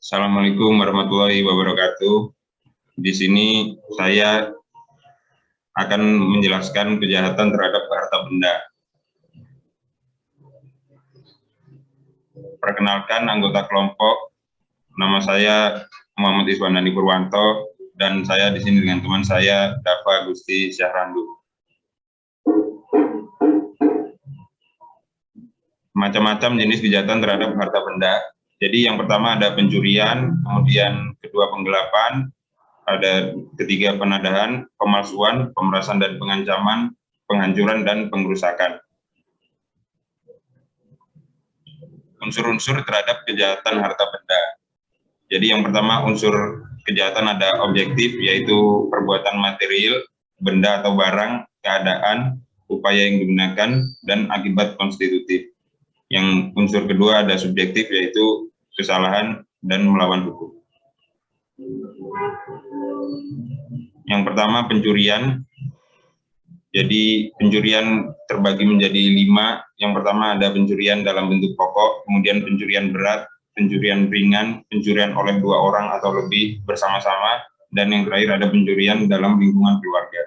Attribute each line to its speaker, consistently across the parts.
Speaker 1: Assalamualaikum warahmatullahi wabarakatuh. Di sini saya akan menjelaskan kejahatan terhadap harta benda. Perkenalkan anggota kelompok, nama saya Muhammad Iswandani Purwanto, dan saya di sini dengan teman saya Dava Gusti Syahrandu. Macam-macam jenis kejahatan terhadap harta benda. Jadi yang pertama ada pencurian, kemudian kedua penggelapan, ada ketiga penadahan, pemalsuan, pemerasan dan pengancaman, penghancuran dan pengrusakan. Unsur-unsur terhadap kejahatan harta benda. Jadi yang pertama unsur kejahatan ada objektif, yaitu perbuatan material, benda atau barang, keadaan, upaya yang digunakan, dan akibat konstitutif. Yang unsur kedua ada subjektif, yaitu kesalahan dan melawan hukum. Yang pertama pencurian. Jadi pencurian terbagi menjadi 5. Yang pertama ada pencurian dalam bentuk pokok, kemudian pencurian berat, pencurian ringan, pencurian oleh 2 orang atau lebih bersama-sama, dan yang terakhir ada pencurian dalam lingkungan keluarga.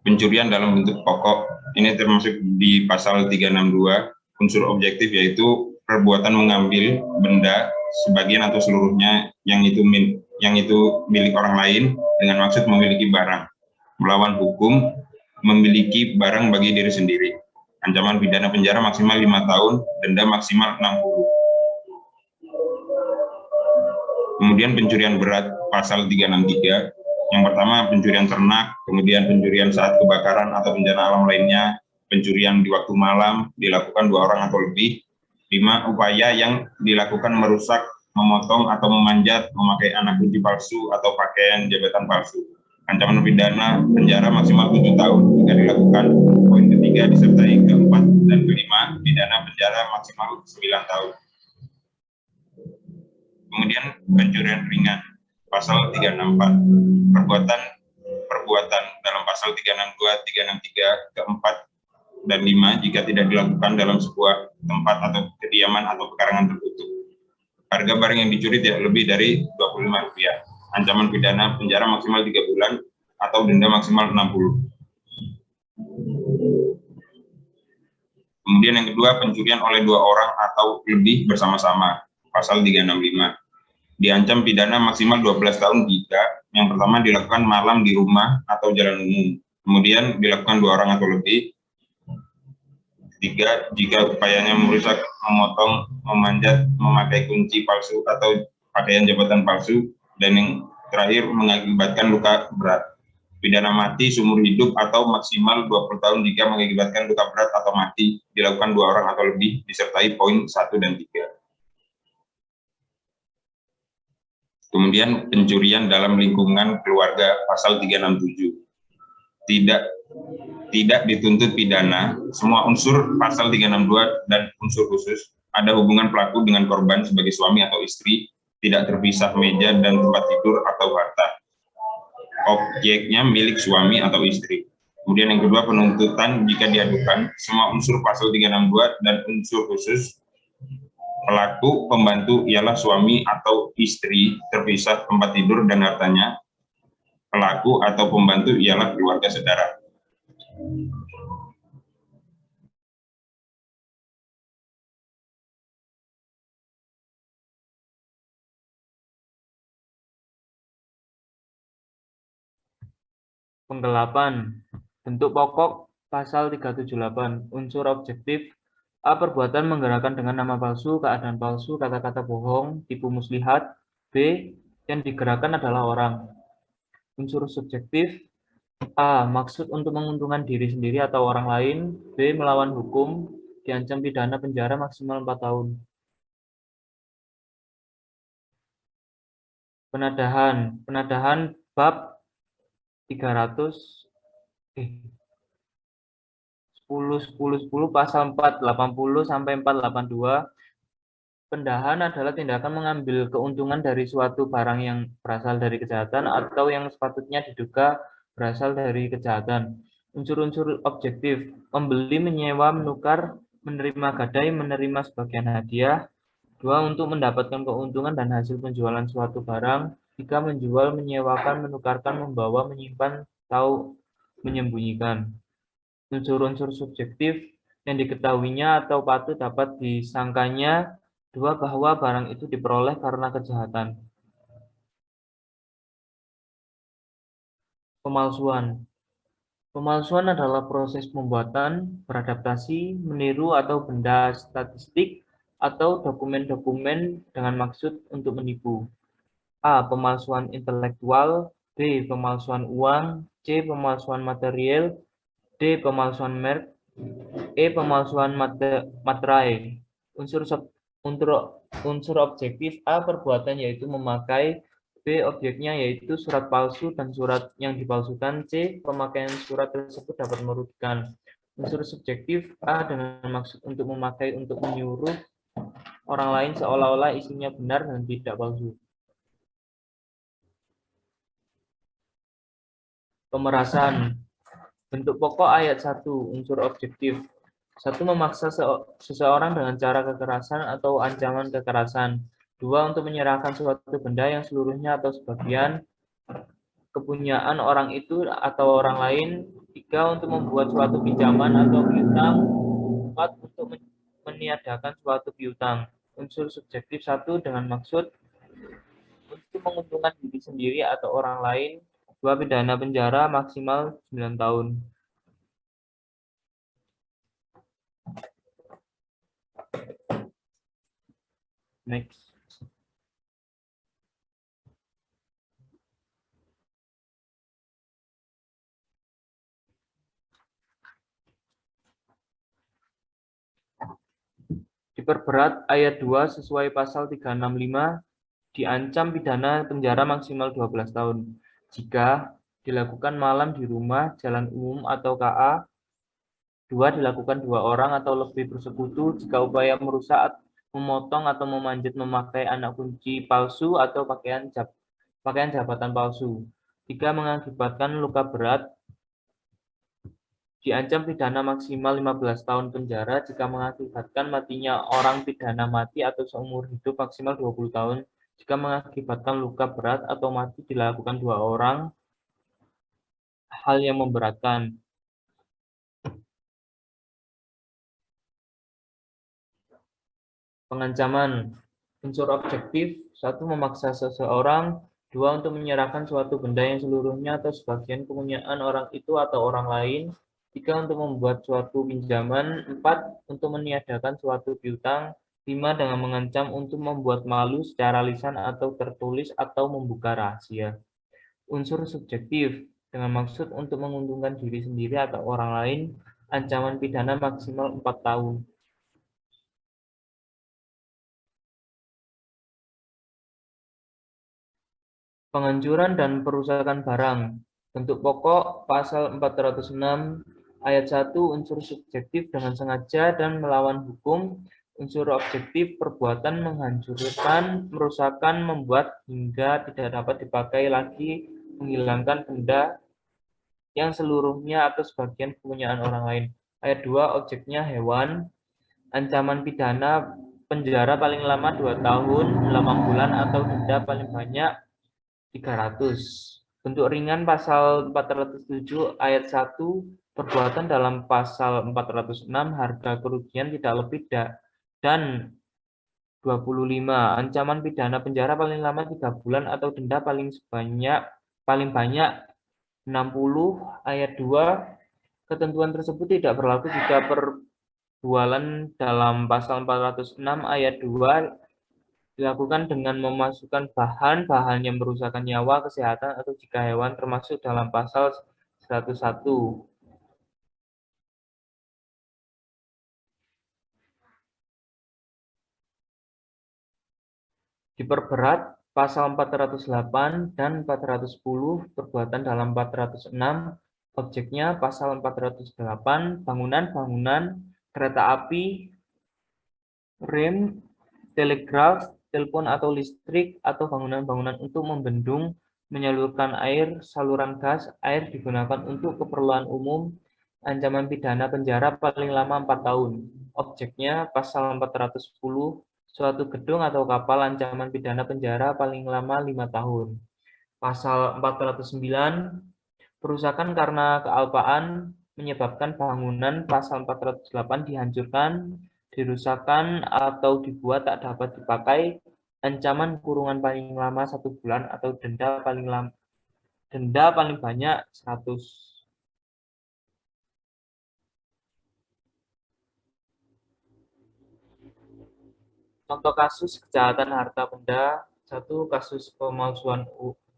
Speaker 1: Pencurian dalam bentuk pokok ini termasuk di pasal 362. Unsur objektif yaitu perbuatan mengambil benda sebagian atau seluruhnya yang itu milik orang lain dengan maksud memiliki barang. Melawan hukum, memiliki barang bagi diri sendiri. Ancaman pidana penjara maksimal 5 tahun, denda maksimal 60. Kemudian pencurian berat pasal 363. Yang pertama pencurian ternak, kemudian pencurian saat kebakaran atau bencana alam lainnya, pencurian di waktu malam dilakukan 2 orang atau lebih. 5. Upaya yang dilakukan merusak, memotong atau memanjat, memakai anak kunci palsu atau pakaian jabatan palsu. Ancaman pidana penjara maksimal 7 tahun jika dilakukan. Poin ketiga disertai keempat dan kelima, pidana penjara maksimal 9 tahun. Kemudian pencurian ringan pasal 364. Perbuatan dalam pasal 362, 363, keempat dan 5 jika tidak dilakukan dalam sebuah tempat atau kediaman atau pekarangan tertutup. Harga barang yang dicuri tidak lebih dari Rp25. Ancaman pidana penjara maksimal 3 bulan atau denda maksimal 60. Kemudian yang kedua, pencurian oleh 2 orang atau lebih bersama-sama. Pasal 365. Diancam pidana maksimal 12 tahun jika yang pertama dilakukan malam di rumah atau jalan umum. Kemudian dilakukan 2 orang atau lebih. 3. Jika upayanya merusak, memotong, memanjat, memakai kunci palsu atau pakaian jabatan palsu, dan yang terakhir mengakibatkan luka berat. Pidana mati seumur hidup atau maksimal 20 tahun jika mengakibatkan luka berat atau mati, dilakukan 2 orang atau lebih, disertai poin 1 dan 3. Kemudian pencurian dalam lingkungan keluarga pasal 367. Tidak dituntut pidana, semua unsur pasal 362 dan unsur khusus ada hubungan pelaku dengan korban sebagai suami atau istri, tidak terpisah meja dan tempat tidur atau harta. Objeknya milik suami atau istri. Kemudian yang kedua penuntutan jika diadukan, semua unsur pasal 362 dan unsur khusus pelaku pembantu ialah suami atau istri terpisah tempat tidur dan hartanya. Pelaku atau pembantu ialah keluarga saudara.
Speaker 2: Penggelapan. Bentuk pokok pasal 378. Unsur objektif. A. Perbuatan menggerakkan dengan nama palsu, keadaan palsu, kata-kata bohong, tipu muslihat. B. Yang digerakkan adalah orang. Unsur subjektif. A. Maksud untuk menguntungkan diri sendiri atau orang lain. B. Melawan hukum, diancam pidana penjara maksimal 4 tahun. Penadahan. Penadahan bab 10 pasal 480 sampai 482. Pendahan adalah tindakan mengambil keuntungan dari suatu barang yang berasal dari kejahatan atau yang sepatutnya diduga berasal dari kejahatan. Unsur-unsur objektif: membeli, menyewa, menukar, menerima gadai, menerima sebagian hadiah, 2. Untuk mendapatkan keuntungan dan hasil penjualan suatu barang. 3. Menjual, menyewakan, menukarkan, membawa, menyimpan, atau menyembunyikan. Unsur-unsur subjektif yang diketahuinya atau patut dapat disangkanya. 2. Bahwa barang itu diperoleh karena kejahatan. Pemalsuan. Pemalsuan adalah proses pembuatan, beradaptasi, meniru atau benda statistik atau dokumen-dokumen dengan maksud untuk menipu. A. Pemalsuan intelektual. B. Pemalsuan uang. C. Pemalsuan material. D. Pemalsuan merek. E. Pemalsuan materai. Unsur objektif A. Perbuatan yaitu memakai. B. Objeknya yaitu surat palsu dan surat yang dipalsukan. C. Pemakaian surat tersebut dapat merugikan. Unsur subjektif A dengan maksud untuk memakai untuk menyuruh orang lain seolah-olah isinya benar dan tidak palsu. Pemerasan. Bentuk pokok ayat 1, unsur objektif. 1. Memaksa seseorang dengan cara kekerasan atau ancaman kekerasan. 2. Untuk menyerahkan suatu benda yang seluruhnya atau sebagian kepunyaan orang itu atau orang lain. 3. Untuk membuat suatu pinjaman atau piutang. 4. Untuk meniadakan suatu piutang. Unsur subjektif 1 dengan maksud untuk menguntungkan diri sendiri atau orang lain. 2. Pidana penjara maksimal 9 tahun. Next. Diperberat ayat 2 sesuai pasal 365 diancam pidana penjara maksimal 12 tahun. Jika dilakukan malam di rumah, jalan umum atau KA. 2. Dilakukan 2 orang atau lebih bersekutu jika upaya merusak, memotong atau memanjat memakai anak kunci palsu atau pakaian jabatan palsu. 3. Mengakibatkan luka berat diancam pidana maksimal 15 tahun penjara jika mengakibatkan matinya orang pidana mati atau seumur hidup maksimal 20 tahun. Jika mengakibatkan luka berat atau mati dilakukan 2 orang, hal yang memberatkan. Pengancaman. Unsur objektif. 1. Memaksa seseorang. 2. Untuk menyerahkan suatu benda yang seluruhnya atau sebagian kepunyaan orang itu atau orang lain. 3. Untuk membuat suatu pinjaman. 4. Untuk meniadakan suatu piutang. 5. Dengan mengancam untuk membuat malu secara lisan atau tertulis atau membuka rahasia. Unsur subjektif dengan maksud untuk menguntungkan diri sendiri atau orang lain. Ancaman pidana maksimal 4 tahun. Penghancuran dan perusakan barang. Bentuk pokok pasal 406 ayat 1 unsur subjektif dengan sengaja dan melawan hukum. Unsur objektif perbuatan menghancurkan, merusakkan, membuat hingga tidak dapat dipakai lagi, menghilangkan benda yang seluruhnya atau sebagian kepunyaan orang lain. Ayat 2 objeknya hewan. Ancaman pidana penjara paling lama 2 tahun, 8 bulan atau denda paling banyak 300. Bentuk ringan pasal 407 ayat 1 perbuatan dalam pasal 406 harga kerugian tidak lebih dan 25. Ancaman pidana penjara paling lama 3 bulan atau denda paling banyak 60 ayat 2. Ketentuan tersebut tidak berlaku jika perbualan dalam pasal 406 ayat 2 dilakukan dengan memasukkan bahan yang merusakkan nyawa, kesehatan, atau jika hewan termasuk dalam pasal 101. Diperberat pasal 408 dan 410 perbuatan dalam 406 objeknya pasal 408 bangunan, kereta api, rem, telegraf, telepon atau listrik, atau bangunan-bangunan untuk membendung, menyalurkan air, saluran gas, air digunakan untuk keperluan umum, ancaman pidana penjara paling lama 4 tahun. Objeknya pasal 410 suatu gedung atau kapal ancaman pidana penjara paling lama 5 tahun. Pasal 409, perusakan karena kealpaan menyebabkan bangunan. Pasal 408, dihancurkan, dirusakkan, atau dibuat tak dapat dipakai, ancaman kurungan paling lama 1 bulan atau denda paling banyak 100. Contoh kasus kejahatan harta benda. 1. Kasus pemalsuan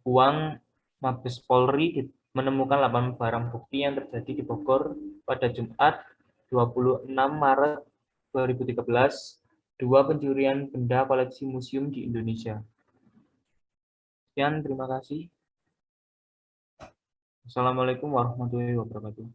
Speaker 2: uang. Mabes Polri menemukan 8 barang bukti yang terjadi di Bogor pada Jumat 26 Maret 2013. 2. Pencurian benda koleksi museum di Indonesia. Sekian, terima kasih. Assalamualaikum warahmatullahi wabarakatuh.